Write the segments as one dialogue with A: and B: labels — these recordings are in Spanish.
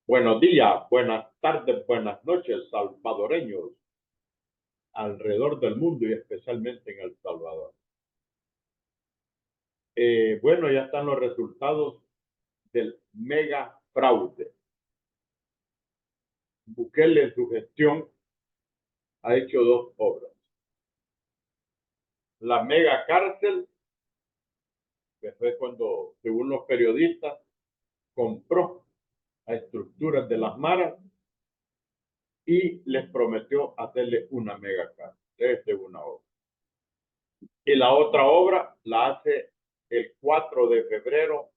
A: Buenos días, buenas tardes, buenas noches, salvadoreños alrededor del mundo y especialmente en El Salvador. Bueno, ya están los resultados del mega fraude. Bukele en su gestión ha hecho dos obras. La mega cárcel, que fue cuando, según los periodistas, compró a estructuras de las maras y les prometió hacerle una mega cárcel. Esa es una obra. Y la otra obra la hace el 4 de febrero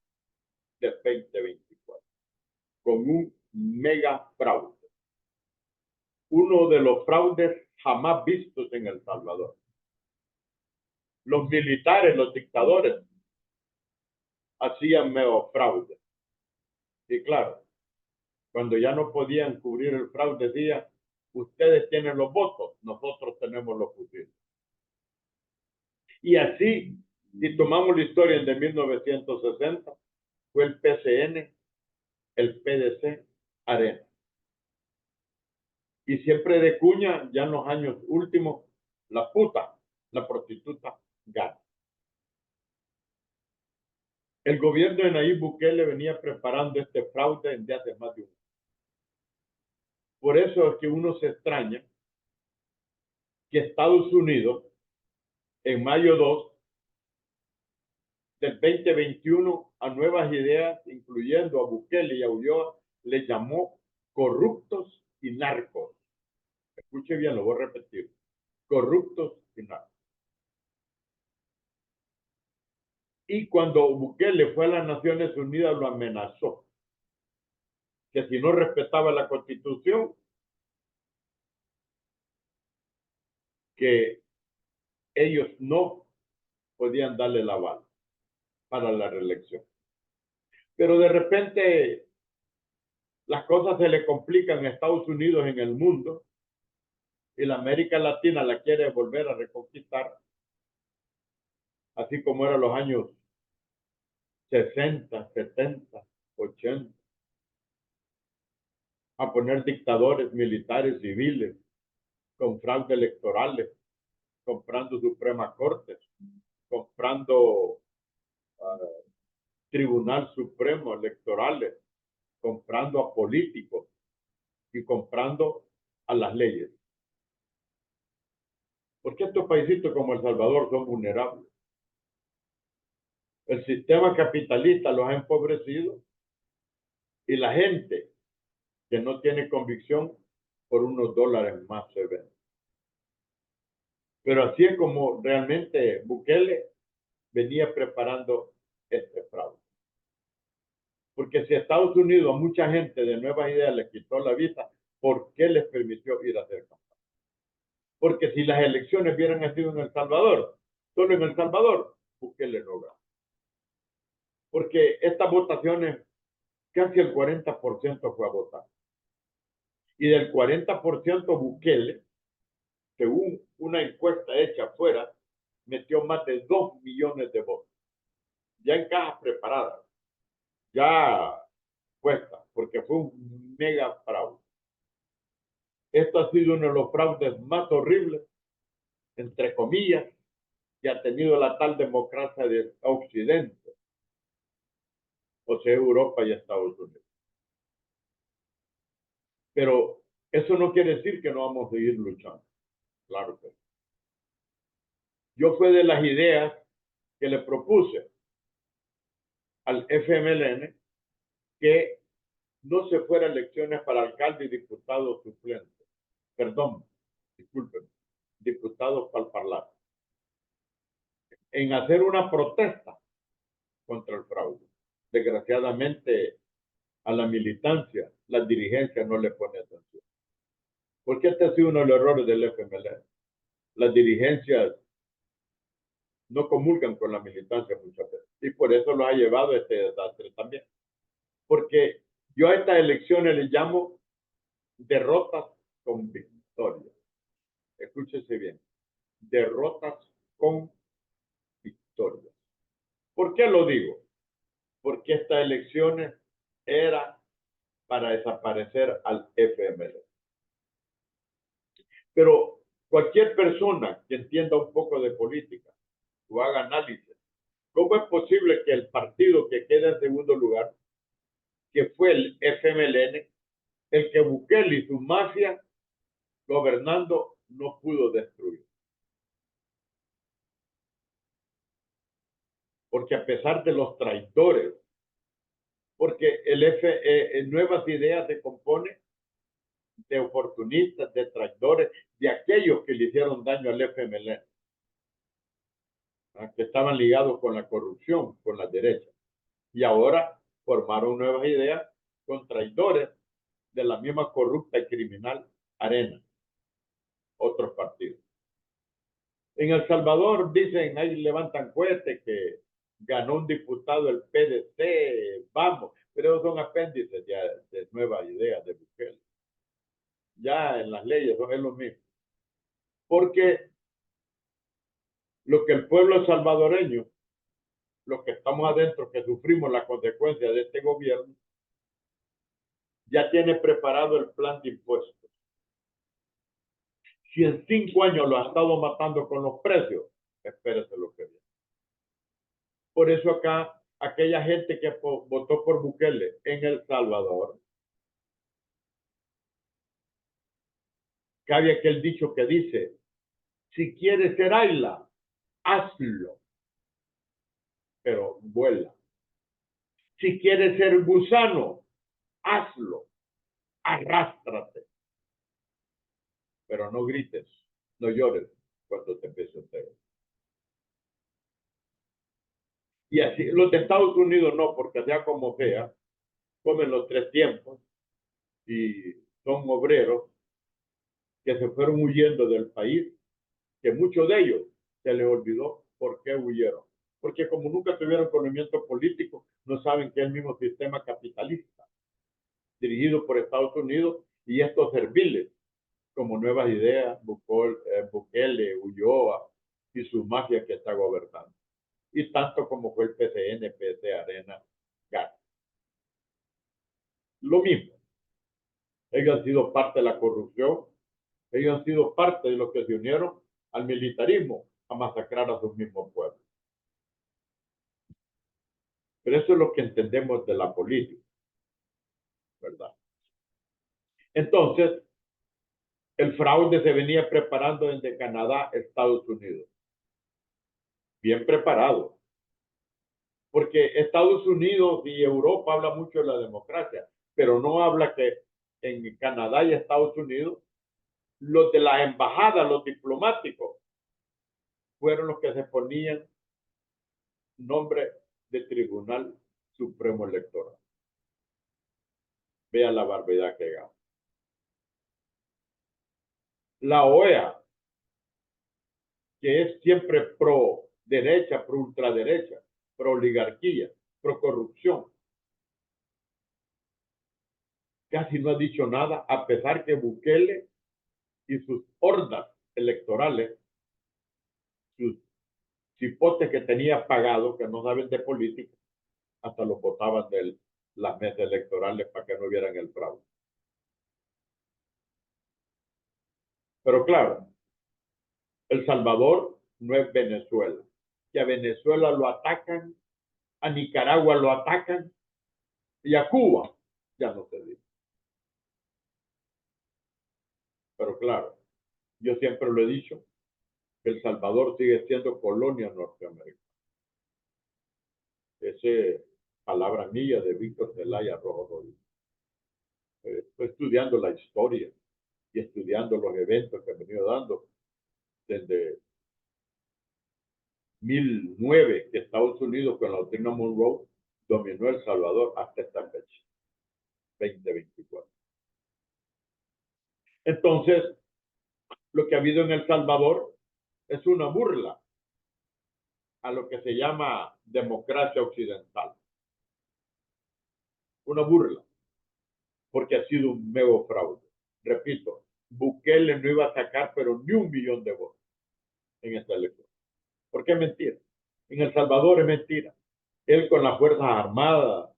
A: del 2024, con un mega fraude. Uno de los fraudes jamás vistos en El Salvador. Los militares, los dictadores, hacían mega fraude. Y claro, cuando ya no podían cubrir el fraude, decían, ustedes tienen los votos, nosotros tenemos los fusiles. Y así, si tomamos la historia de 1960, fue el PCN, el PDC, Arena. Y siempre de cuña, ya en los años últimos, la prostituta, gana. El gobierno de Nayib Bukele venía preparando este fraude desde hace más de un año. Por eso es que uno se extraña que Estados Unidos, en mayo 2 del 2021, a Nuevas Ideas, incluyendo a Bukele y a Ulloa, le llamó corruptos y narcos. Escuche bien, lo voy a repetir. Corruptos y narcos. Y cuando Bukele fue a las Naciones Unidas, lo amenazó. Que si no respetaba la Constitución, que ellos no podían darle la aval para la reelección. Pero de repente las cosas se le complican a Estados Unidos en el mundo y la América Latina la quiere volver a reconquistar, así como eran los años 60, 70, 80, a poner dictadores militares, civiles, con fraude electorales, comprando Suprema Corte, comprando Tribunal Supremo electorales, comprando a políticos y comprando a las leyes. Porque estos paisitos como El Salvador son vulnerables. El sistema capitalista los ha empobrecido y la gente que no tiene convicción por unos dólares más se vende. Pero así es como realmente Bukele venía preparando este fraude. Porque si Estados Unidos a mucha gente de Nuevas Ideas le quitó la visa, ¿por qué les permitió ir a hacer campaña? Porque si las elecciones hubieran sido en El Salvador, solo en El Salvador, Bukele no gana. Porque estas votaciones, casi el 40% fue a votar. Y del 40%, Bukele, según una encuesta hecha afuera, metió más de 2 millones de votos. Ya en cajas preparadas, ya puestas, porque fue un mega fraude. Esto ha sido uno de los fraudes más horribles, entre comillas, que ha tenido la tal democracia de Occidente, o sea, Europa y Estados Unidos. Pero eso no quiere decir que no vamos a seguir luchando. Claro que sí. Yo fue de las ideas que le propuse al FMLN que no se fuera a elecciones para alcalde y diputados suplentes. Perdón, disculpen, diputados para el Parlamento. En hacer una protesta contra el fraude. Desgraciadamente, a la militancia, la dirigencia no le pone atención. Porque este ha sido uno de los errores del FMLN. Las dirigencias no comulgan con la militancia muchas veces. Y por eso lo ha llevado a este desastre también. Porque yo a estas elecciones les llamo derrotas con victorias. Escúchese bien. Derrotas con victorias. ¿Por qué lo digo? Porque estas elecciones eran para desaparecer al FMLN. Pero cualquier persona que entienda un poco de política o haga análisis, ¿cómo es posible que el partido que queda en segundo lugar, que fue el FMLN, el que Bukele y su mafia gobernando, no pudo destruir? Porque a pesar de los traidores, porque Nuevas Ideas se compone de oportunistas, de traidores, de aquellos que le hicieron daño al FMLN, que estaban ligados con la corrupción, con la derecha. Y ahora formaron Nuevas Ideas con traidores de la misma corrupta y criminal Arena, otros partidos. En El Salvador dicen, ahí levantan cohetes que ganó un diputado el PDC, vamos, pero son apéndices de Nuevas Ideas de Bukele. Ya en las leyes es lo mismo. Porque lo que el pueblo salvadoreño, los que estamos adentro, que sufrimos la consecuencia de este gobierno, ya tiene preparado el plan de impuestos. Si en 5 años lo ha estado matando con los precios, espérese lo que viene. Por eso acá, aquella gente que votó por Bukele en El Salvador, cabe aquel dicho que dice, si quieres ser águila, hazlo, pero vuela. Si quieres ser gusano, hazlo, arrástrate, pero no grites, no llores cuando te empiece a pegar. Y así, los de Estados Unidos no, porque sea como sea, comen los 3 tiempos y son obreros que se fueron huyendo del país, que muchos de ellos se les olvidó por qué huyeron. Porque como nunca tuvieron conocimiento político, no saben que es el mismo sistema capitalista, dirigido por Estados Unidos y estos serviles, como Nuevas Ideas, Bukele, Ulloa y su mafia que está gobernando. Y tanto como fue el PCN, PC, Arena, GAT. Lo mismo. Ellos han sido parte de la corrupción, ellos han sido parte de los que se unieron al militarismo a masacrar a sus mismos pueblos. Pero eso es lo que entendemos de la política, ¿verdad? Entonces, el fraude se venía preparando desde Canadá, Estados Unidos. Bien preparado. Porque Estados Unidos y Europa habla mucho de la democracia, pero no habla que en Canadá y Estados Unidos los de la embajada, los diplomáticos, fueron los que se ponían nombre de Tribunal Supremo Electoral. Vea la barbaridad que haga. La OEA, que es siempre pro derecha, pro ultraderecha, pro oligarquía, pro corrupción, casi no ha dicho nada, a pesar que Bukele y sus hordas electorales, sus cipotes que tenía pagado, que no saben de política, hasta los votaban de las mesas electorales para que no vieran el fraude. Pero claro, El Salvador no es Venezuela. Que a Venezuela lo atacan, a Nicaragua lo atacan y a Cuba ya no se dice. Pero claro, yo siempre lo he dicho, que El Salvador sigue siendo colonia norteamericana. Esa es palabra mía de Víctor Zelaya Rojo Rodríguez. Estoy estudiando la historia y estudiando los eventos que han venido dando desde 1009, que Estados Unidos con la doctrina Monroe dominó El Salvador hasta esta fecha, 2024. Entonces, lo que ha habido en El Salvador es una burla a lo que se llama democracia occidental. Una burla, porque ha sido un mego fraude. Repito, Bukele no iba a sacar pero ni 1 millón de votos en esta elección. ¿Por qué mentira? En El Salvador es mentira. Él con las Fuerzas Armadas,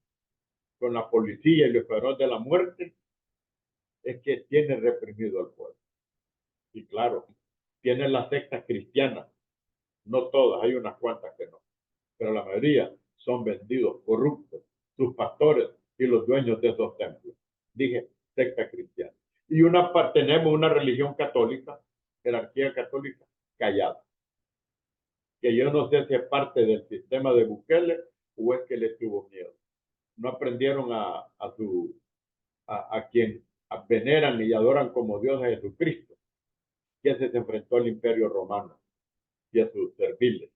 A: con la policía y los escuadrón de la muerte es que tiene reprimido al pueblo. Y claro, tiene las sectas cristianas, no todas, hay unas cuantas que no, pero la mayoría son vendidos, corruptos, sus pastores y los dueños de esos templos. Dije, secta cristiana. Y tenemos una religión católica, jerarquía católica, callada. Que yo no sé si es parte del sistema de Bukele o es que le tuvo miedo. No aprendieron a quien veneran y adoran como Dios a Jesucristo, que ese se enfrentó al imperio romano y a sus serviles.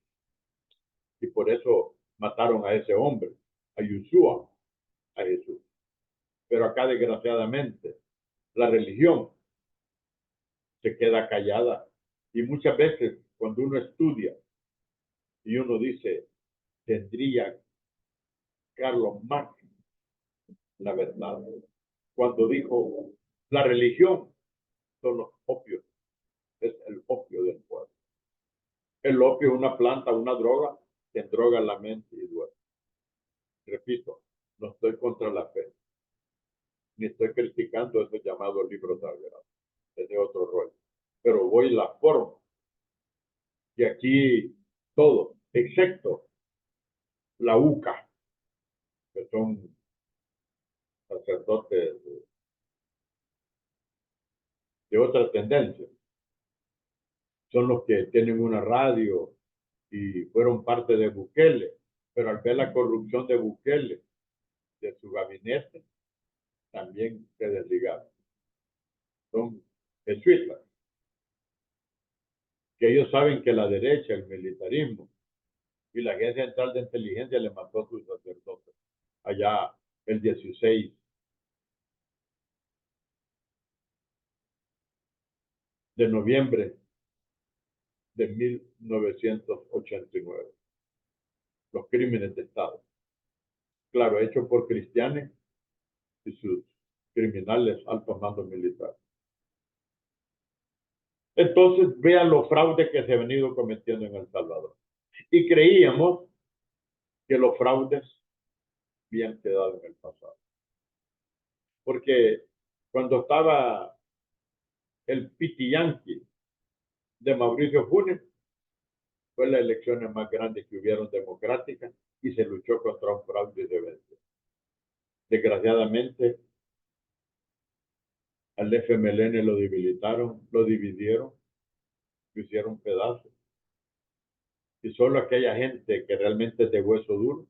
A: Y por eso mataron a ese hombre, a Yeshua, a Jesús. Pero acá, desgraciadamente, la religión se queda callada. Y muchas veces, cuando uno estudia y uno dice, tendría Carlos Marx la verdad, cuando dijo, la religión son los opios, es el opio del pueblo. El opio es una planta, una droga que droga la mente y duele. Repito, no estoy contra la fe, ni estoy criticando esos llamados libros sagrados. Ese es otro rollo. Pero voy la forma. Y aquí todo, excepto la UCA, que son sacerdotes de otra tendencia, son los que tienen una radio y fueron parte de Bukele, pero al ver la corrupción de Bukele, de su gabinete, también se desligaron. Son jesuitas, que ellos saben que la derecha, el militarismo y la Agencia Central de Inteligencia le mató a sus sacerdotes allá el 16 de noviembre de 1989. Los crímenes de Estado. Claro, hechos por cristianos y sus criminales altos mandos militares. Entonces, vean los fraudes que se han venido cometiendo en El Salvador. Y creíamos que los fraudes habían quedado en el pasado. Porque cuando estaba el pitiyanqui de Mauricio Funes, fue las elecciones más grandes que hubieron democráticas y se luchó contra un fraude y se venció. Desgraciadamente, al FMLN lo debilitaron, lo dividieron, lo hicieron pedazos. Y solo aquella gente que realmente es de hueso duro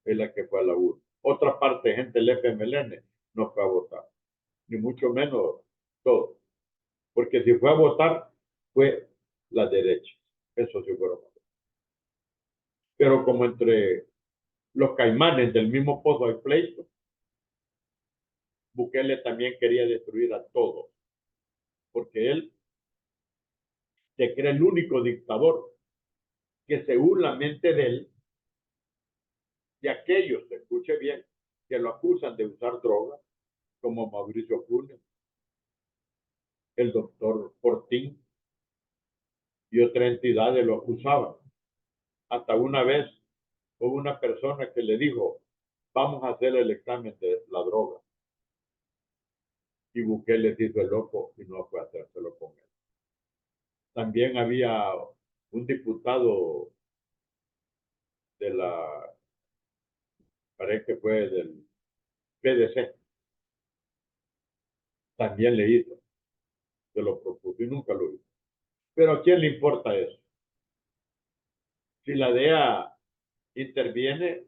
A: es la que fue a la urna. Otra parte, gente del FMLN, no fue a votar, ni mucho menos todo. Porque si fue a votar, fue la derecha. Eso sí fueron. Pero como entre los caimanes del mismo pozo hay pleito, Bukele también quería destruir a todos, porque él se cree el único dictador que según la mente de él, de aquellos, escuche bien, que lo acusan de usar drogas, como Mauricio Funes, el doctor Fortín y otras entidades lo acusaban. Hasta una vez hubo una persona que le dijo, vamos a hacer el examen de la droga. Y Bukele se hizo el loco y no fue a hacérselo con él. También había un diputado de la, parece que fue del PDC, también le hizo, se lo propuso y nunca lo hizo. Pero ¿a quién le importa eso? Si la DEA interviene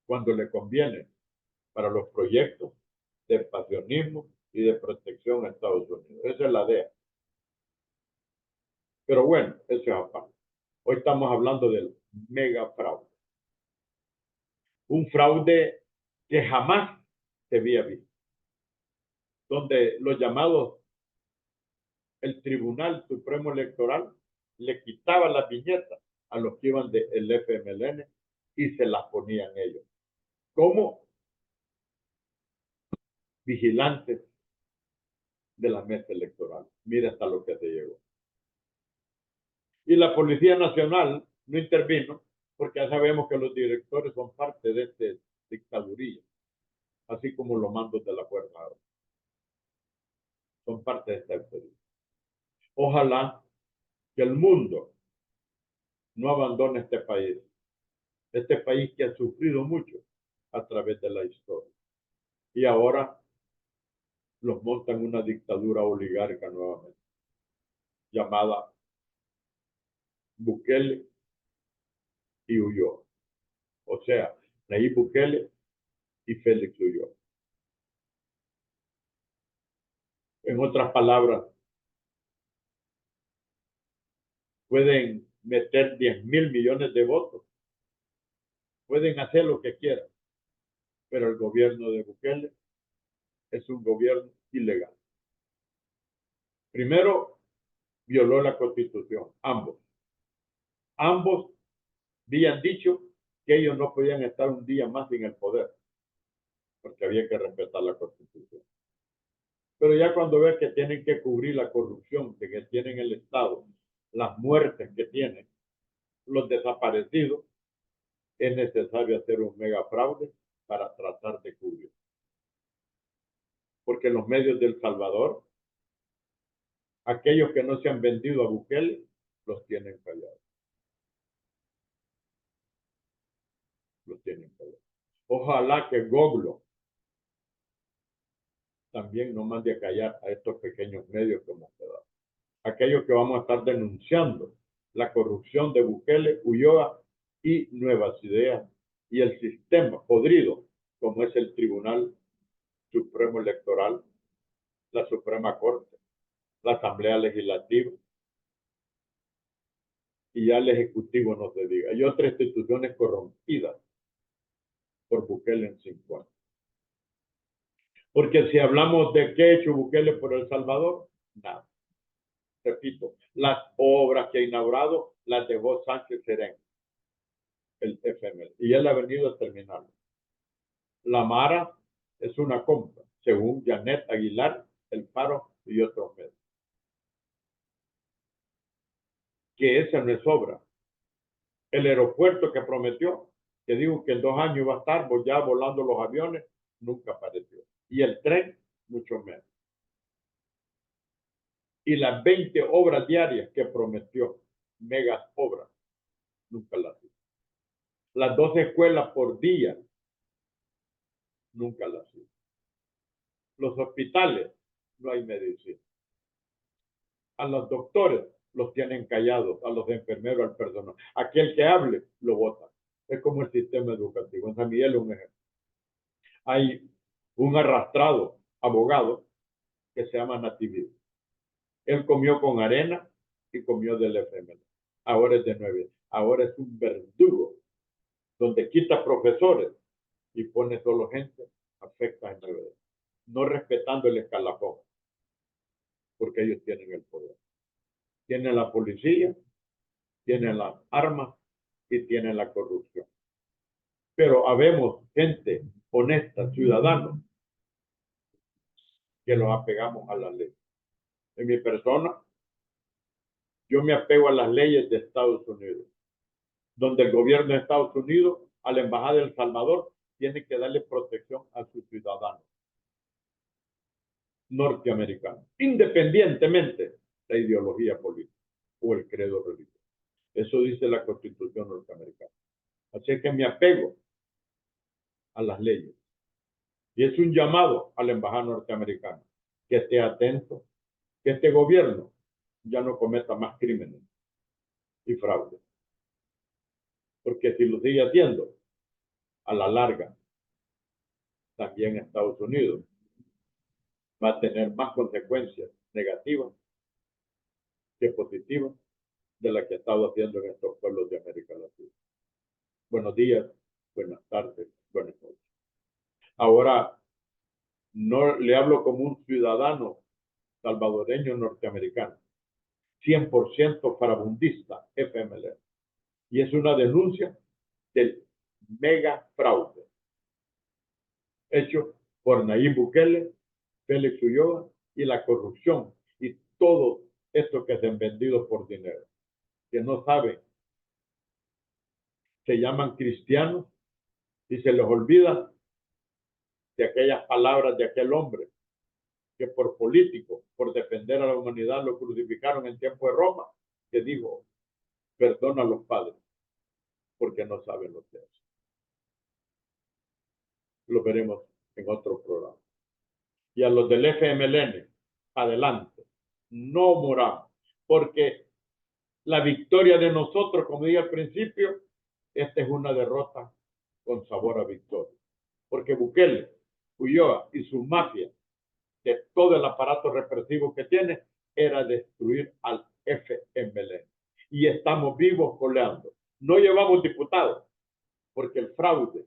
A: cuando le conviene para los proyectos de expansionismo y de protección a Estados Unidos. Esa es la DEA. Pero bueno, eso es aparte. Hoy estamos hablando del mega fraude. Un fraude que jamás se había visto. Donde los llamados, el Tribunal Supremo Electoral le quitaba las viñetas a los que iban del FMLN y se las ponían ellos. Como vigilantes de la mesa electoral. Mira hasta lo que se llegó. Y la Policía Nacional no intervino porque ya sabemos que los directores son parte de este dictaduría, así como los mandos de la Fuerza Armada. Son parte de esta dictadura. Ojalá que el mundo no abandone este país que ha sufrido mucho a través de la historia. Y ahora los montan una dictadura oligárquica nuevamente, llamada Bukele y Ulloa. O sea, Nayib Bukele y Félix Ulloa. En otras palabras, pueden meter 10.000 millones de votos, pueden hacer lo que quieran, pero el gobierno de Bukele es un gobierno ilegal. Primero, violó la Constitución, ambos. Ambos habían dicho que ellos no podían estar un día más en el poder, porque había que respetar la Constitución. Pero ya cuando ves que tienen que cubrir la corrupción que tiene el Estado, las muertes que tienen, los desaparecidos, es necesario hacer un mega fraude para tratar de cubrir. Porque los medios del Salvador, aquellos que no se han vendido a Bukele, los tienen callados. Los tienen callados. Ojalá que Goglo también no mande a callar a estos pequeños medios que hemos quedado. Aquellos que vamos a estar denunciando la corrupción de Bukele, Ulloa y Nuevas Ideas y el sistema podrido como es el Tribunal Supremo Electoral, la Suprema Corte, la Asamblea Legislativa y ya el Ejecutivo no se diga. Y otras instituciones corrompidas por Bukele en 5 años. Porque si hablamos de qué ha hecho Bukele por El Salvador, nada. Repito, las obras que ha inaugurado las dejó Sánchez Serén, el FML, y él ha venido a terminarlo. La Mara es una compra, según Janet Aguilar, El Faro y otros medios. Que esa no es obra. El aeropuerto que prometió, que dijo que en 2 años iba a estar ya volando los aviones, nunca apareció. Y el tren, mucho menos. Y las 20 obras diarias que prometió, megas obras, nunca las hizo. Las 12 escuelas por día, nunca las hizo. Los hospitales, no hay medicina. A los doctores los tienen callados, a los enfermeros, al personal. Aquel que hable, lo votan. Es como el sistema educativo. En San Miguel es un ejemplo. Hay un arrastrado abogado que se llama Natividad. Él comió con arena y comió del FML. Ahora es de 9. Ahora es un verdugo donde quita profesores y pone solo gente afecta en 9. No respetando el escalafón, porque ellos tienen el poder. Tienen la policía, tienen las armas y tienen la corrupción. Pero habemos gente honesta, ciudadanos, que los apegamos a la ley. En mi persona, yo me apego a las leyes de Estados Unidos, donde el gobierno de Estados Unidos, a la Embajada de El Salvador, tiene que darle protección a sus ciudadanos norteamericanos, independientemente de la ideología política o el credo religioso. Eso dice la Constitución norteamericana. Así que me apego a las leyes. Y es un llamado a la Embajada norteamericana que esté atento, que este gobierno ya no cometa más crímenes y fraudes. Porque si lo sigue haciendo, a la larga, también Estados Unidos va a tener más consecuencias negativas que positivas de las que ha estado haciendo en estos pueblos de América Latina. Buenos días, buenas tardes, buenas noches. Ahora, no le hablo como un ciudadano salvadoreño norteamericano, 100% farabundista FMLN. Y es una denuncia del mega fraude hecho por Nayib Bukele, Félix Ulloa y la corrupción y todo esto que se han vendido por dinero, que no saben se llaman cristianos y se les olvida de aquellas palabras de aquel hombre que por político, por defender a la humanidad, lo crucificaron en tiempo de Roma, que dijo, perdona a los padres, porque no saben lo que hacen. Lo veremos en otro programa. Y a los del FMLN, adelante, no muramos, porque la victoria de nosotros, como dije al principio, esta es una derrota con sabor a victoria, porque Bukele, Ulloa y su mafia de todo el aparato represivo que tiene era destruir al FMLN. Y estamos vivos coleando. No llevamos diputados, porque el fraude,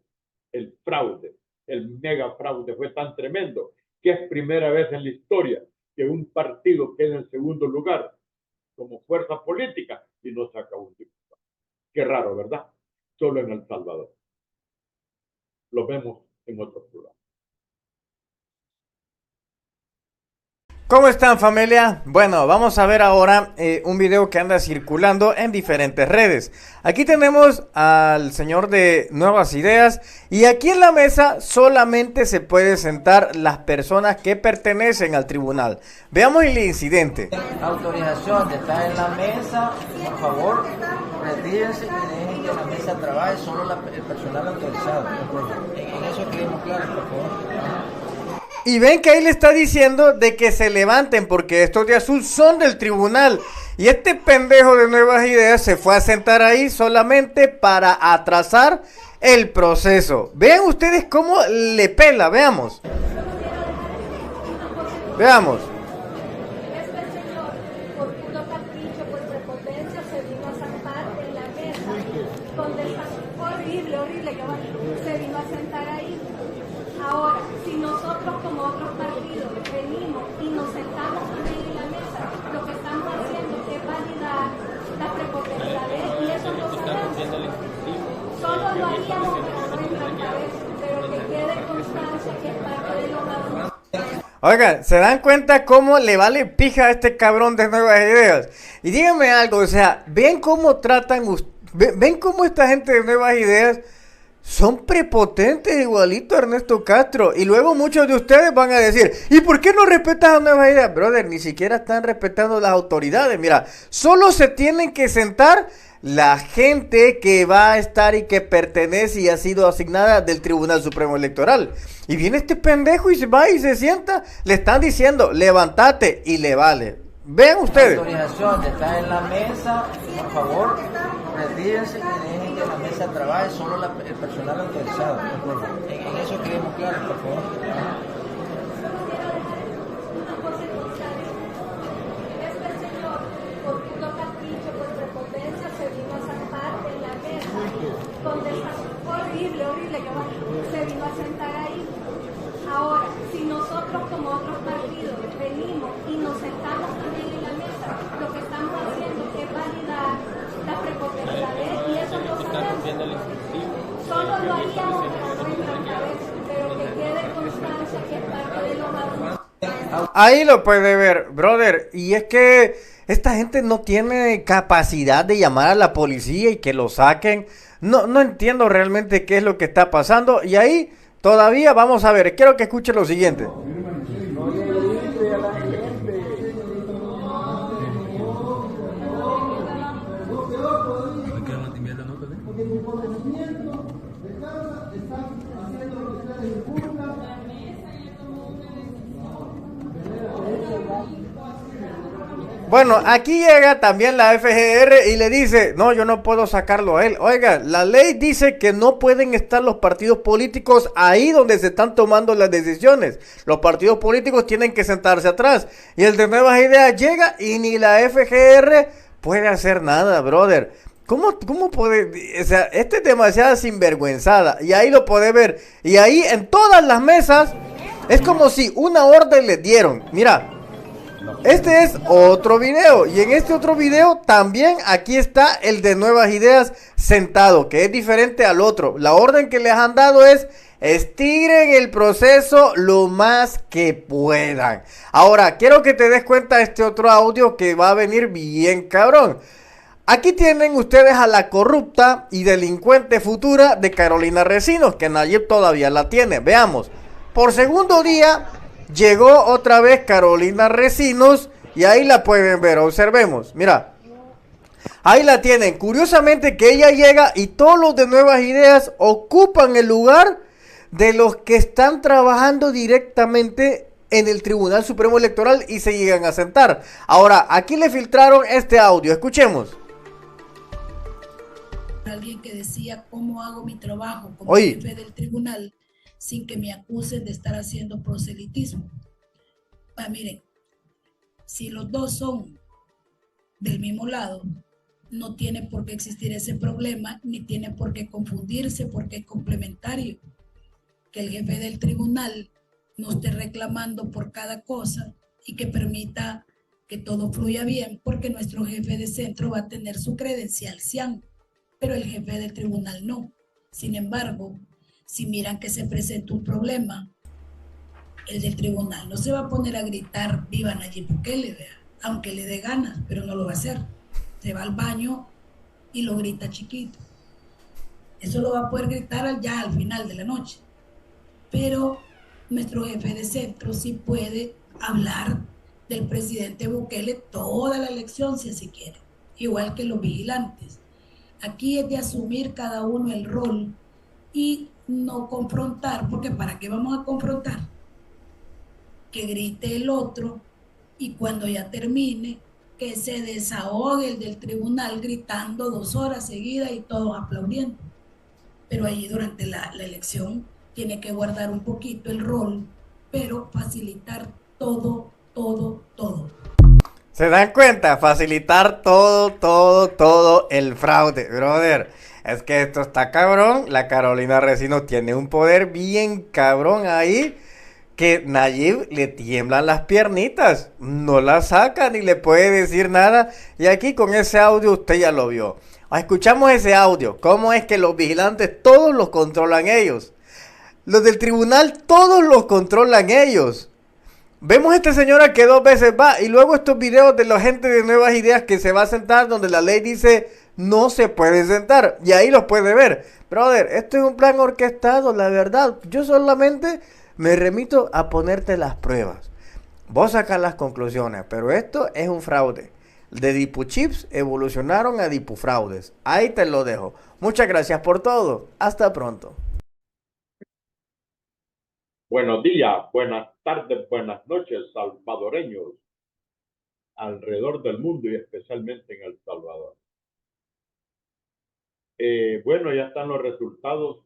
A: el mega fraude fue tan tremendo que es primera vez en la historia que un partido queda en segundo lugar como fuerza política y no saca un diputado. Qué raro, ¿verdad? Solo en El Salvador. Lo vemos en otros lugares.
B: ¿Cómo están, familia? Bueno, vamos a ver ahora un video que anda circulando en diferentes redes. Aquí tenemos al señor de Nuevas Ideas y aquí en la mesa solamente se pueden sentar las personas que pertenecen al tribunal. Veamos el incidente.
C: Autorización de estar en la mesa, por favor, retírense y dejen que la mesa trabaje solo el personal autorizado. En eso quedemos claros, por favor.
B: Y ven que ahí le está diciendo de que se levanten porque estos de azul son del tribunal. Y este pendejo de Nuevas Ideas se fue a sentar ahí solamente para atrasar el proceso. Vean ustedes cómo le pela, veamos. Veamos.
D: Se vino a sentar ahí. Ahora, si nosotros como otros partidos venimos y nos sentamos también en la mesa, lo que estamos haciendo es validar la prepotencia de él y eso no sabemos. Solo lo haríamos para no encantar eso, pero que quede constancia que es parte de lo más.
B: Oigan, ¿se dan cuenta cómo le vale pija a este cabrón de Nuevas Ideas? Y díganme algo, o sea, ¿ven cómo tratan, ven cómo esta gente de Nuevas Ideas son prepotentes igualito a Ernesto Castro? Y luego muchos de ustedes van a decir, ¿y por qué no respetas a Nuevas Ideas? Brother, ni siquiera están respetando las autoridades. Mira, solo se tienen que sentar la gente que va a estar y que pertenece y ha sido asignada del Tribunal Supremo Electoral. Y viene este pendejo y se va y se sienta. Le están diciendo, levántate, y le vale. Vean ustedes.
C: Autorización de estar en la mesa, por favor, retírense y dejen que la mesa trabaje solo el personal autorizado. En eso quedemos claros, por favor.
D: Este señor, por puro capricho, por prepotencia, se vino a sentar en la mesa, donde está horrible, que se vino a sentar ahí. Ahora, si nosotros como otros partidos venimos y nos sentamos también en la mesa, lo que estamos haciendo es validar la prepotencia de él y eso no sabemos. Solo lo haríamos para no encantar eso, pero que quede constancia que es parte de lo más.
B: Ahí lo puede ver, brother. Y es que esta gente no tiene capacidad de llamar a la policía y que lo saquen. No entiendo realmente qué es lo que está pasando. Y ahí todavía vamos a ver. Quiero que escuchen lo siguiente. Bueno, aquí llega también la FGR y le dice, no, yo no puedo sacarlo a él. Oiga, la ley dice que no pueden estar los partidos políticos ahí donde se están tomando las decisiones. Los partidos políticos tienen que sentarse atrás. Y el de Nuevas Ideas llega y ni la FGR puede hacer nada, brother. ¿Cómo puede? O sea, este es demasiado sinvergüenzada. Y ahí lo puede ver. Y ahí en todas las mesas es como si una orden les dieron. Mira. Este es otro video y en este otro video también aquí está el de Nuevas Ideas sentado, que es diferente al otro. La orden que les han dado es estiren el proceso lo más que puedan. Ahora, quiero que te des cuenta de este otro audio que va a venir bien cabrón. Aquí tienen ustedes a la corrupta y delincuente futura de Carolina Recinos, que Nayib todavía la tiene. Veamos. Por segundo día llegó otra vez Carolina Recinos y ahí la pueden ver. Observemos. Mira. Ahí la tienen. Curiosamente que ella llega y todos los de Nuevas Ideas ocupan el lugar de los que están trabajando directamente en el Tribunal Supremo Electoral y se llegan a sentar. Ahora, aquí le filtraron este audio. Escuchemos.
E: Alguien que decía cómo hago mi trabajo como
B: Oye.
E: jefe del tribunal sin que me acusen de estar haciendo proselitismo. Miren, si los dos son del mismo lado, no tiene por qué existir ese problema, ni tiene por qué confundirse, porque es complementario. Que el jefe del tribunal no esté reclamando por cada cosa y que permita que todo fluya bien, porque nuestro jefe de centro va a tener su credencial CIAN, pero el jefe del tribunal no. Sin embargo, si miran que se presenta un problema, el del tribunal no se va a poner a gritar viva Nayib Bukele, vea, aunque le dé ganas, pero no lo va a hacer. Se va al baño y lo grita chiquito. Eso lo va a poder gritar ya al final de la noche. Pero nuestro jefe de centro sí puede hablar del presidente Bukele toda la elección si así quiere, igual que los vigilantes. Aquí es de asumir cada uno el rol y no confrontar, porque ¿para qué vamos a confrontar? Que grite el otro y cuando ya termine, que se desahogue el del tribunal gritando 2 horas seguidas y todos aplaudiendo. Pero ahí durante la elección tiene que guardar un poquito el rol, pero facilitar todo.
B: ¿Se dan cuenta? Facilitar todo el fraude, brother. Es que esto está cabrón. La Carolina Recinos tiene un poder bien cabrón ahí que Nayib le tiemblan las piernitas. No la saca ni le puede decir nada. Y aquí con ese audio usted ya lo vio. Escuchamos ese audio. ¿Cómo es que los vigilantes todos los controlan ellos? Los del tribunal todos los controlan ellos. Vemos a esta señora que 2 veces va y luego estos videos de la gente de Nuevas Ideas que se va a sentar donde la ley dice no se puede sentar y ahí los puede ver. Brother, esto es un plan orquestado, la verdad. Yo solamente me remito a ponerte las pruebas. Vos sacas las conclusiones, pero esto es un fraude. De Dipuchips evolucionaron a Dipufraudes. Ahí te lo dejo. Muchas gracias por todo. Hasta pronto.
A: Buenos días, buenas tardes, buenas noches, salvadoreños alrededor del mundo y especialmente en El Salvador. Bueno, ya están los resultados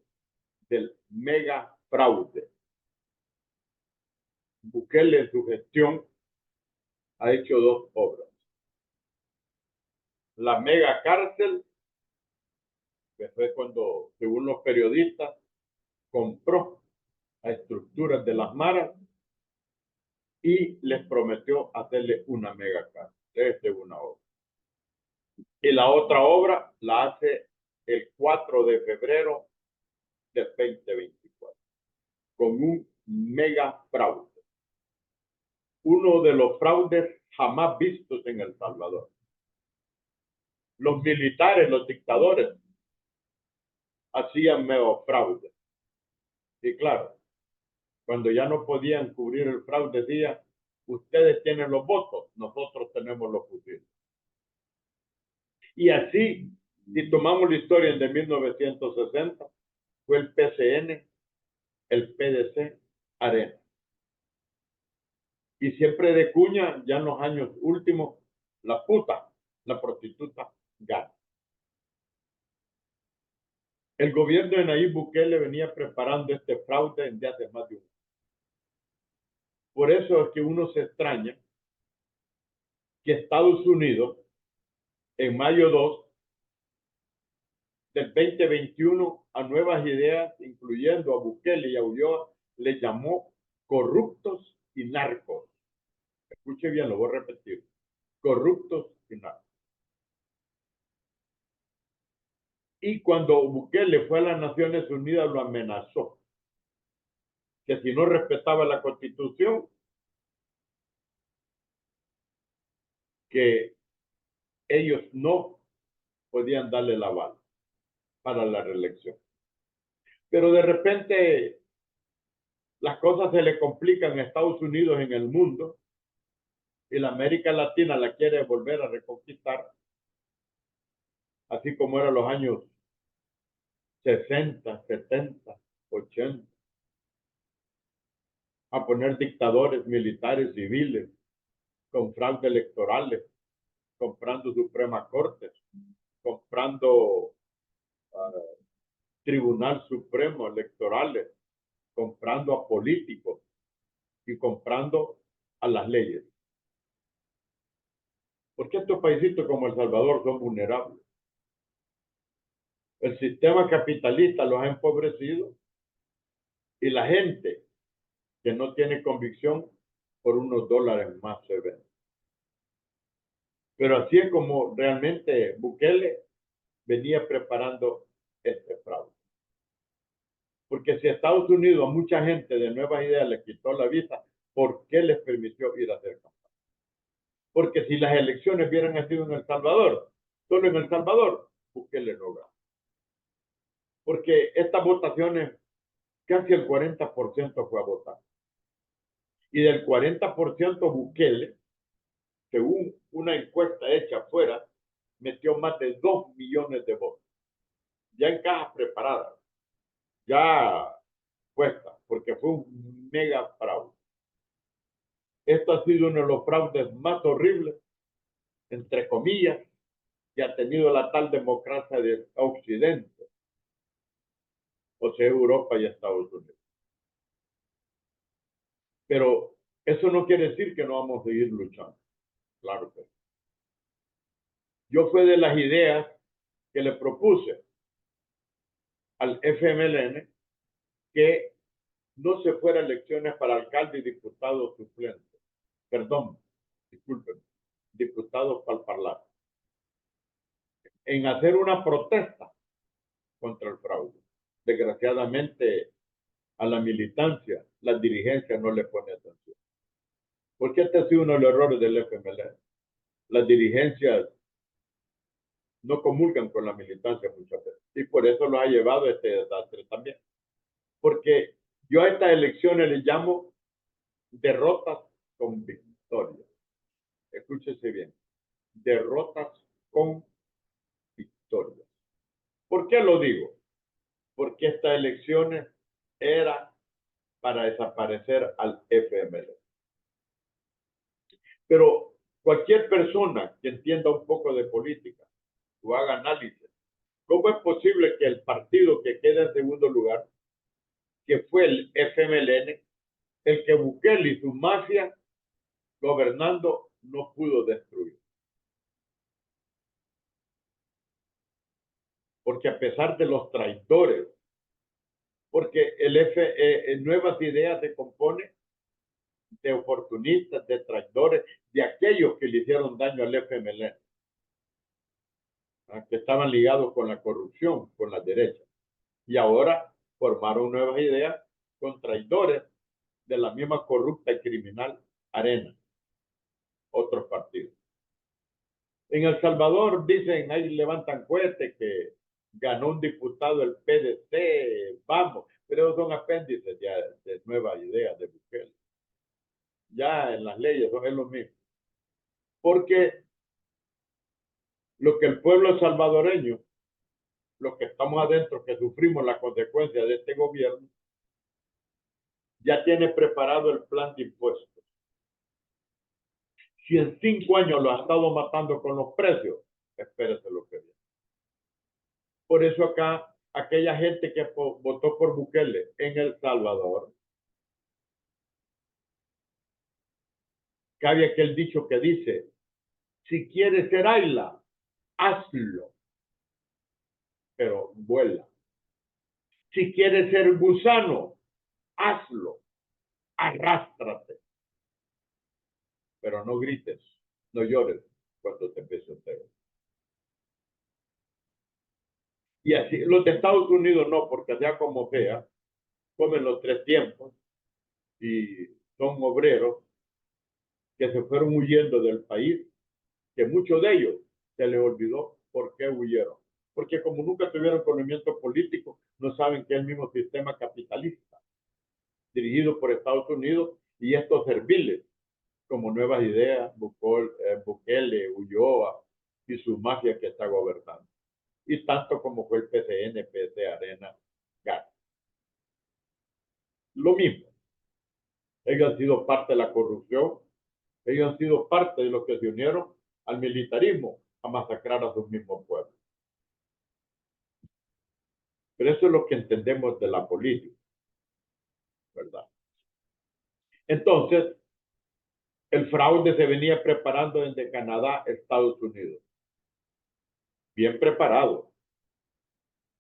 A: del mega fraude. Bukele en su gestión ha hecho 2 obras. La mega cárcel, que fue cuando, según los periodistas, compró a estructuras de las maras y les prometió hacerle una mega cárcel. Esta es una obra. Y la otra obra la hace el 4 de febrero de 2024 con un mega fraude. Uno de los fraudes jamás vistos en El Salvador. Los militares, los dictadores, hacían mega fraude. Y claro, cuando ya no podían cubrir el fraude, decían, ustedes tienen los votos, nosotros tenemos los fusiles. Y así, si tomamos la historia de 1960, fue el PCN, el PDC, Arena. Y siempre de cuña, ya en los años últimos, la prostituta, gana. El gobierno de Nayib Bukele venía preparando este fraude desde hace más de un año. Por eso es que uno se extraña que Estados Unidos, en mayo 2 del 2021, a Nuevas Ideas, incluyendo a Bukele y a Ulloa, le llamó corruptos y narcos. Escuche bien, lo voy a repetir. Corruptos y narcos. Y cuando Bukele fue a las Naciones Unidas, lo amenazó. Que si no respetaba la Constitución, que ellos no podían darle el aval para la reelección. Pero de repente las cosas se le complican a Estados Unidos en el mundo y la América Latina la quiere volver a reconquistar, así como eran los años 60, 70, 80, a poner dictadores militares, civiles, con fraude electorales, comprando Suprema Corte, comprando Tribunal Supremo electorales, comprando a políticos y comprando a las leyes. Porque estos paisitos como El Salvador son vulnerables. El sistema capitalista los ha empobrecido y la gente que no tiene convicción por unos dólares más se vende. Pero así es como realmente Bukele venía preparando este fraude. Porque si Estados Unidos a mucha gente de nuevas ideas le quitó la visa, ¿por qué les permitió ir a hacer campaña? Porque si las elecciones hubieran sido en El Salvador, solo en El Salvador, Bukele no ganó. Porque estas votaciones, casi el 40% fue a votar. Y del 40% Bukele, según una encuesta hecha afuera, metió más de 2 millones de votos. Ya en cajas preparadas, ya puestas, porque fue un mega fraude. Esto ha sido uno de los fraudes más horribles, entre comillas, que ha tenido la tal democracia de Occidente, o sea, Europa y Estados Unidos. Pero eso no quiere decir que no vamos a seguir luchando. Claro que sí. Yo fui de las ideas que le propuse al FMLN que no se fuera elecciones para alcalde y diputados suplentes. Perdón, disculpen, diputados para el Parlamento. En hacer una protesta contra el fraude. Desgraciadamente, a la militancia, la dirigencia no le pone atención. Porque este ha sido uno de los errores del FMLN. Las dirigencias no comulgan con la militancia muchas veces. Y por eso lo ha llevado a este desastre también. Porque yo a estas elecciones le llamo derrotas con victorias. Escúchese bien. Derrotas con victorias. ¿Por qué lo digo? Porque estas elecciones eran para desaparecer al FMLN. Pero cualquier persona que entienda un poco de política o haga análisis, ¿cómo es posible que el partido que queda en segundo lugar, que fue el FMLN, el que Bukele y su mafia gobernando no pudo destruir? Porque a pesar de los traidores, porque Nuevas Ideas se compone de oportunistas, de traidores, de aquellos que le hicieron daño al FMLN, que estaban ligados con la corrupción, con la derecha. Y ahora formaron Nuevas Ideas con traidores de la misma corrupta y criminal Arena, otros partidos. En El Salvador dicen, ahí levantan cohetes que ganó un diputado el PDC, vamos, pero son apéndices ya de Nuevas Ideas de Bukele. Ya en las leyes es lo mismo. Porque lo que el pueblo salvadoreño, los que estamos adentro, que sufrimos la consecuencia de este gobierno, ya tiene preparado el plan de impuestos. Si en 5 años lo ha estado matando con los precios, espérese lo que viene. Por eso acá, aquella gente que votó por Bukele en El Salvador, cabe aquel dicho que dice, si quieres ser águila, hazlo, pero vuela. Si quieres ser gusano, hazlo, arrástrate, pero no grites, no llores cuando te pisoteen. Y así, los de Estados Unidos no, porque sea como sea, comen los 3 tiempos y son obreros que se fueron huyendo del país, que muchos de ellos se les olvidó ¿Por qué huyeron? Porque como nunca tuvieron conocimiento político, no saben que es el mismo sistema capitalista, dirigido por Estados Unidos y estos serviles, como Nuevas Ideas, Bukele, Ulloa y su mafia que está gobernando. Y tanto como fue el PCN, PC, Arena, GAS. Lo mismo. Ellos han sido parte de la corrupción, ellos han sido parte de los que se unieron al militarismo a masacrar a sus mismos pueblos. Pero eso es lo que entendemos de la política, ¿verdad? Entonces, el fraude se venía preparando desde Canadá, Estados Unidos. Bien preparado.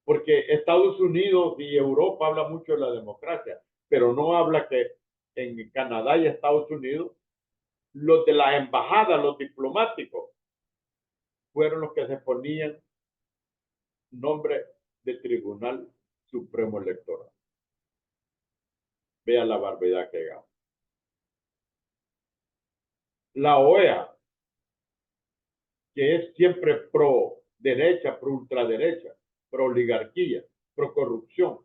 A: Porque Estados Unidos y Europa habla mucho de la democracia, pero no habla que en Canadá y Estados Unidos, los de la embajada, los diplomáticos, fueron los que se ponían nombre de Tribunal Supremo Electoral. Vea la barbaridad que haga. La OEA, que es siempre pro derecha, pro ultraderecha, pro oligarquía, pro corrupción,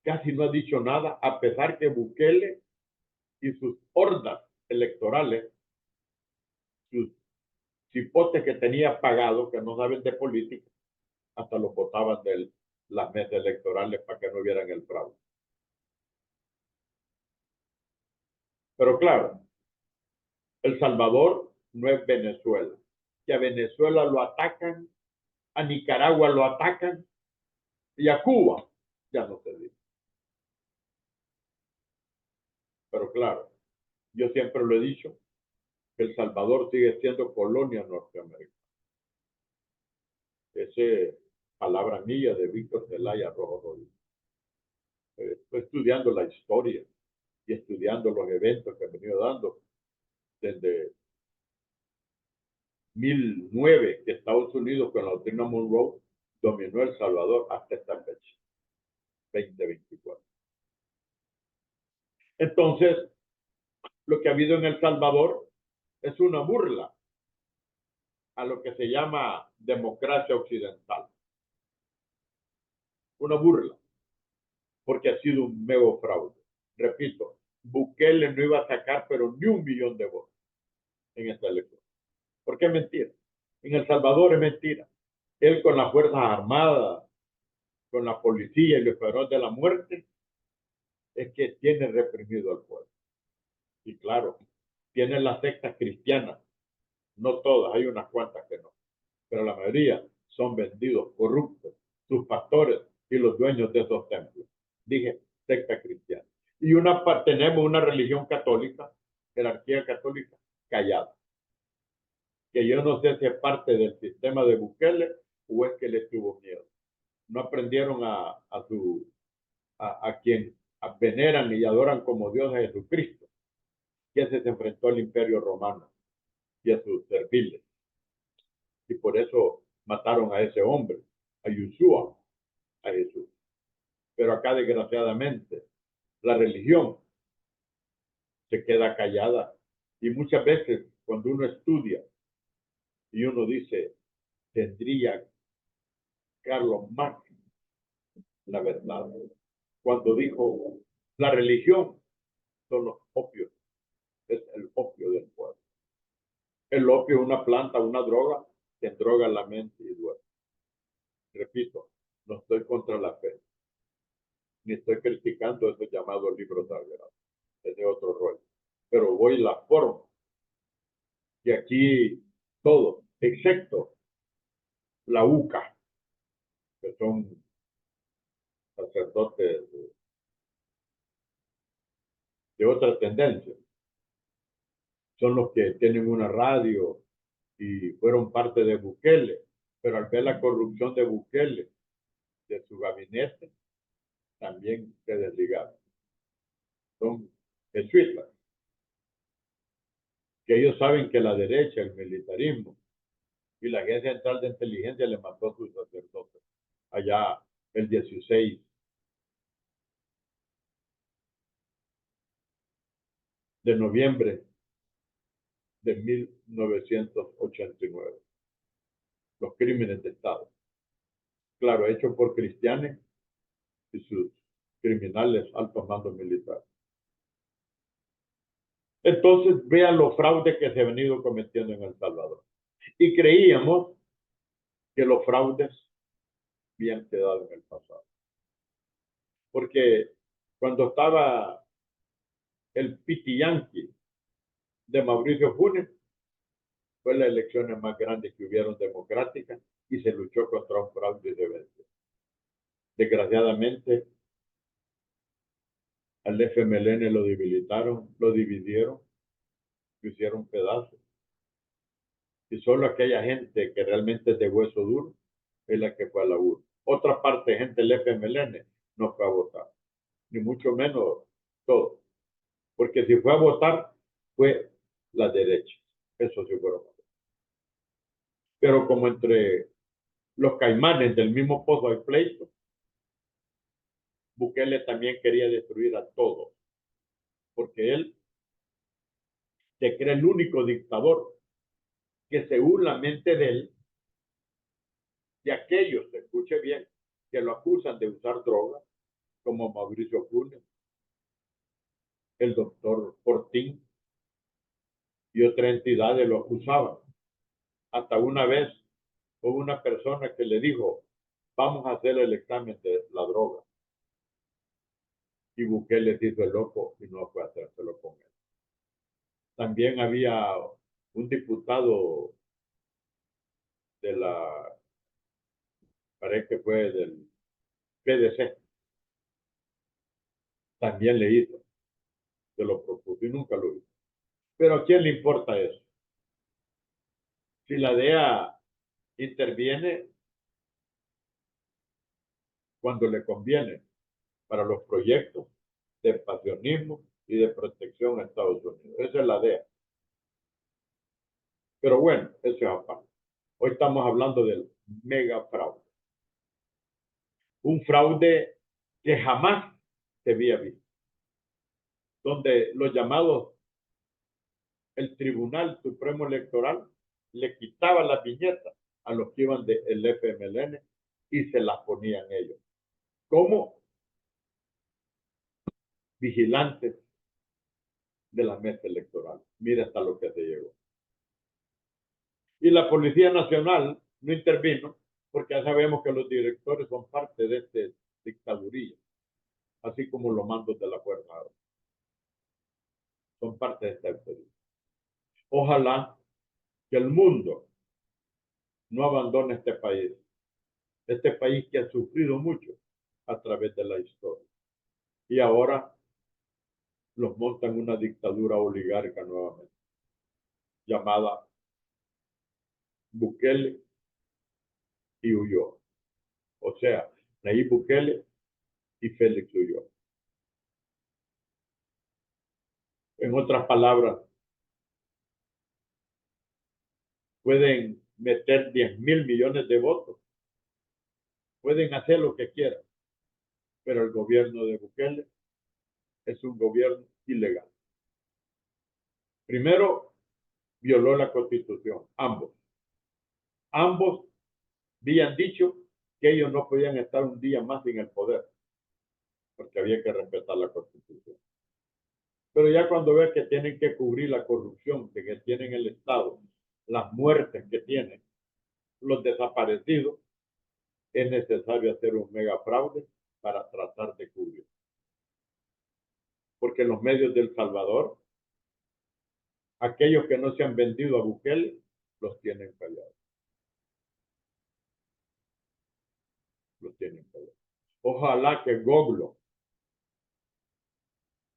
A: casi no ha dicho nada, a pesar que Bukele y sus hordas electorales, sus cipotes que tenía pagado, que no saben de política, hasta los votaban de las mesas electorales para que no vieran el fraude. Pero claro, El Salvador no es Venezuela. Que a Venezuela lo atacan, a Nicaragua lo atacan y a Cuba ya no se dice. Pero claro, yo siempre lo he dicho, que El Salvador sigue siendo colonia norteamericana. Esa es palabra mía de Víctor Zelaya Rojo Rodríguez. Estoy estudiando la historia y estudiando los eventos que han venido dando desde 1009, que Estados Unidos con la doctrina Monroe dominó El Salvador hasta esta fecha, 2024. Entonces, lo que ha habido en El Salvador es una burla a lo que se llama democracia occidental. Una burla, porque ha sido un mego fraude. Repito, Bukele no iba a sacar pero ni 1 millón de votos en esta elección. Porque es mentira. En El Salvador es mentira. Él con las Fuerzas Armadas, con la policía y los escuadrones de la muerte, es que tiene reprimido al pueblo. Y claro, tiene las sectas cristianas, no todas, hay unas cuantas que no, pero la mayoría son vendidos, corruptos, sus pastores y los dueños de esos templos. Dije, secta cristiana. Y tenemos una religión católica, jerarquía católica, callada. Que yo no sé si es parte del sistema de Bukele o es que le tuvo miedo. No aprendieron a quien veneran y adoran como Dios a Jesucristo, que se enfrentó al Imperio Romano y a sus serviles. Y por eso mataron a ese hombre, a Yeshua, a Jesús. Pero acá, desgraciadamente, la religión se queda callada. Y muchas veces, cuando uno estudia y uno dice, tendría Carlos Marx la verdad, cuando dijo, la religión son los opios, es el opio del pueblo. El opio es una planta, una droga que droga la mente y duerme. Repito, no estoy contra la fe, ni estoy criticando esos llamados libros sagrados. Ese es otro rollo. Pero voy la forma. Y aquí todo, excepto la UCA, que son sacerdotes de otra tendencia, son los que tienen una radio y fueron parte de Bukele, pero al ver la corrupción de Bukele, de su gabinete, también se desligaron. Son jesuitas, que ellos saben que la derecha, el militarismo y la Agencia Central de Inteligencia le mató a sus sacerdotes allá el 16 de noviembre de 1989. Los crímenes de Estado. Claro, hechos por cristianos y sus criminales altos mandos militares. Entonces, vean los fraudes que se han venido cometiendo en El Salvador. Y creíamos que los fraudes habían quedado en el pasado. Porque cuando estaba el pitiyanqui de Mauricio Funes, fue la elección más grande que hubieron democráticas y se luchó contra un fraude de vencer. Desgraciadamente, al FMLN lo debilitaron, lo dividieron, lo hicieron pedazos. Y solo aquella gente que realmente es de hueso duro es la que fue a la urna. Otra parte de gente del FMLN no fue a votar, ni mucho menos todo. Porque si fue a votar, fue la derecha. Eso sí fueron. Pero como entre los caimanes del mismo pozo hay pleito, Bukele también quería destruir a todos, porque él se cree el único dictador que según la mente de él, de aquellos, escuche bien, que lo acusan de usar drogas, como Mauricio Funes, el doctor Fortín y otras entidades lo acusaban. Hasta una vez hubo una persona que le dijo, vamos a hacer el examen de la droga. Y Bukele se hizo el loco y no fue a hacérselo con él. También había un diputado de la, parece que fue del PDC, también le hizo, se lo propuso y nunca lo hizo. Pero ¿a quién le importa eso? Si la DEA interviene cuando le conviene para los proyectos de expansionismo y de protección a Estados Unidos. Esa es la DEA. Pero bueno, eso es aparte. Hoy estamos hablando del mega fraude. Un fraude que jamás se había visto. Donde los llamados, el Tribunal Supremo Electoral le quitaba las viñetas a los que iban del FMLN y se las ponían ellos. Como vigilantes de la mesa electoral. Mira hasta lo que se llegó. Y la Policía Nacional no intervino porque ya sabemos que los directores son parte de este dictaduría, así como los mandos de la Fuerza Armada. Son parte de esta dictadura. Ojalá que el mundo no abandone este país que ha sufrido mucho a través de la historia. Y ahora los montan una dictadura oligárquica nuevamente, llamada Bukele y Ulloa. O sea, Nayib Bukele y Félix Ulloa. En otras palabras, pueden meter 10,000 millones de votos, pueden hacer lo que quieran, pero el gobierno de Bukele es un gobierno ilegal. Primero, violó la Constitución, ambos. Ambos habían dicho que ellos no podían estar un día más en el poder, porque había que respetar la Constitución. Pero ya cuando ves que tienen que cubrir la corrupción que tiene el Estado, las muertes que tienen, los desaparecidos, es necesario hacer un mega fraude para tratar de cubrir. Porque los medios de El Salvador, aquellos que no se han vendido a Bukele, los tienen callados. Los tienen callados. Ojalá que Goblo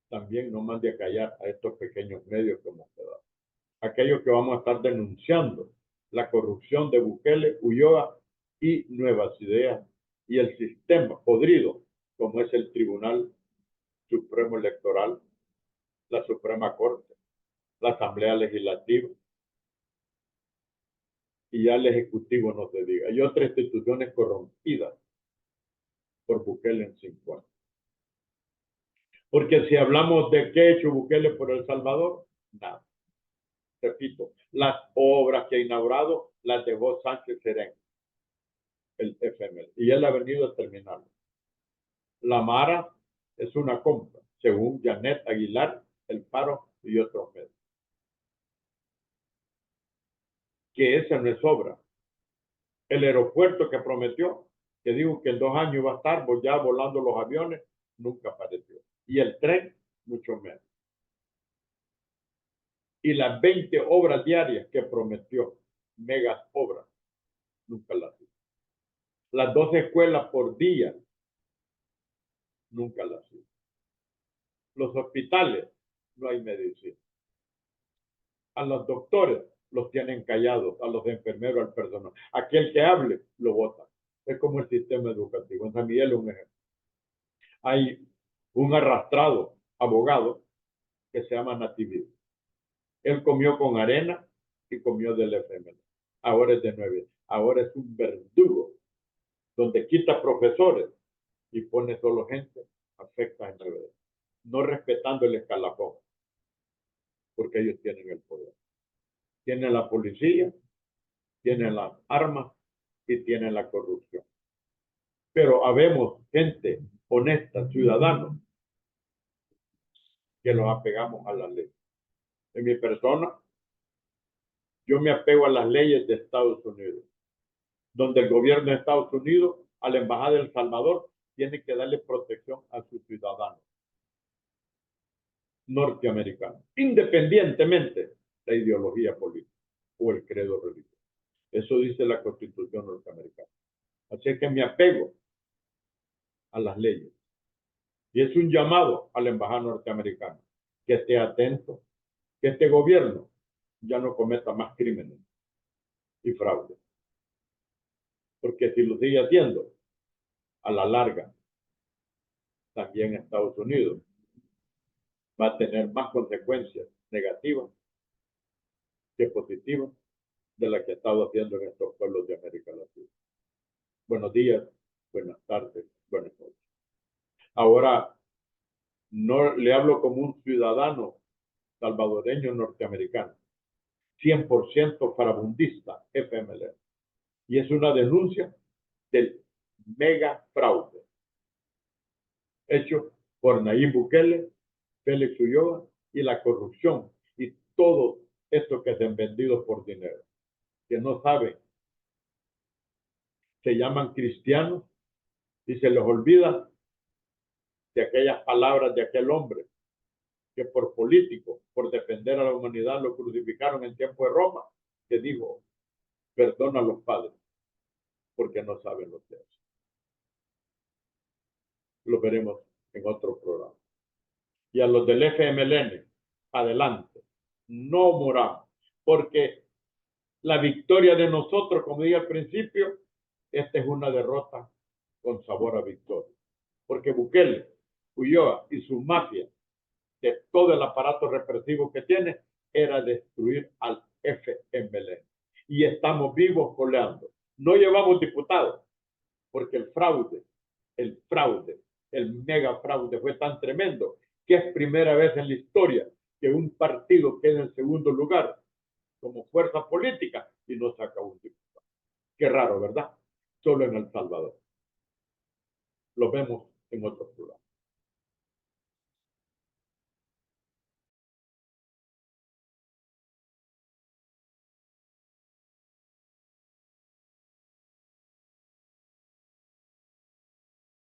A: también no mande a callar a estos pequeños medios que hemos quedado. Aquellos que vamos a estar denunciando la corrupción de Bukele, Ulloa y Nuevas Ideas y el sistema podrido como es el Tribunal Supremo Electoral, la Suprema Corte, la Asamblea Legislativa y ya el Ejecutivo no se diga. Y otras instituciones corrompidas por Bukele en 5 años. Porque si hablamos de qué ha hecho Bukele por El Salvador, nada. repito, las obras que ha inaugurado las dejó Sánchez Serén, el FML, y él ha venido a terminarlo. La Mara es una compra, según Janet Aguilar, El Faro y otros medios. Que esa no es obra. El aeropuerto que prometió, que dijo que en 2 años iba a estar ya volando los aviones, nunca apareció. Y el tren, mucho menos. Y las 20 obras diarias que prometió, megas obras, nunca las hizo. Las 12 escuelas por día, nunca las hizo. Los hospitales, no hay medicina. A los doctores los tienen callados, a los enfermeros, al personal. Aquel que hable, lo vota. Es como el sistema educativo. En San Miguel es un ejemplo. Hay un arrastrado abogado que se llama Natividad. Él comió con arena y comió del FML. Ahora es de 9. Ahora es un verdugo donde quita profesores y pone solo gente afecta en 9. No respetando el escalafón, porque ellos tienen el poder. Tienen la policía, tienen las armas y tienen la corrupción. Pero habemos gente honesta, ciudadanos, que los apegamos a la ley. En mi persona, yo me apego a las leyes de Estados Unidos, donde el gobierno de Estados Unidos, a la Embajada de El Salvador, tiene que darle protección a sus ciudadanos norteamericanos, independientemente de la ideología política o el credo religioso. Eso dice la Constitución norteamericana. Así que me apego a las leyes. Y es un llamado a la Embajada norteamericana que esté atento, que este gobierno ya no cometa más crímenes y fraude. Porque si lo sigue haciendo, a la larga, también Estados Unidos va a tener más consecuencias negativas que positivas de las que ha estado haciendo en estos pueblos de América Latina. Buenos días, buenas tardes, buenas noches. Ahora, no le hablo como un ciudadano salvadoreño norteamericano, 100% farabundista FMLN. Y es una denuncia del mega fraude hecho por Nayib Bukele, Félix Ulloa y la corrupción y todo esto que se han vendido por dinero, que no saben, se llaman cristianos y se les olvida de aquellas palabras de aquel hombre que por político, por defender a la humanidad, lo crucificaron en tiempo de Roma, que dijo, perdona a los padres, porque no saben lo que hacen. Lo veremos en otro programa. Y a los del FMLN, adelante, no moramos, porque la victoria de nosotros, como dije al principio, esta es una derrota con sabor a victoria. Porque Bukele, Ulloa y su mafia, de todo el aparato represivo que tiene, era destruir al FMLN. Y estamos vivos coleando. No llevamos diputados, porque el fraude, el mega fraude fue tan tremendo que es primera vez en la historia que un partido queda en segundo lugar como fuerza política y no saca un diputado. Qué raro, ¿verdad? Solo en El Salvador. Lo vemos en otros lugares.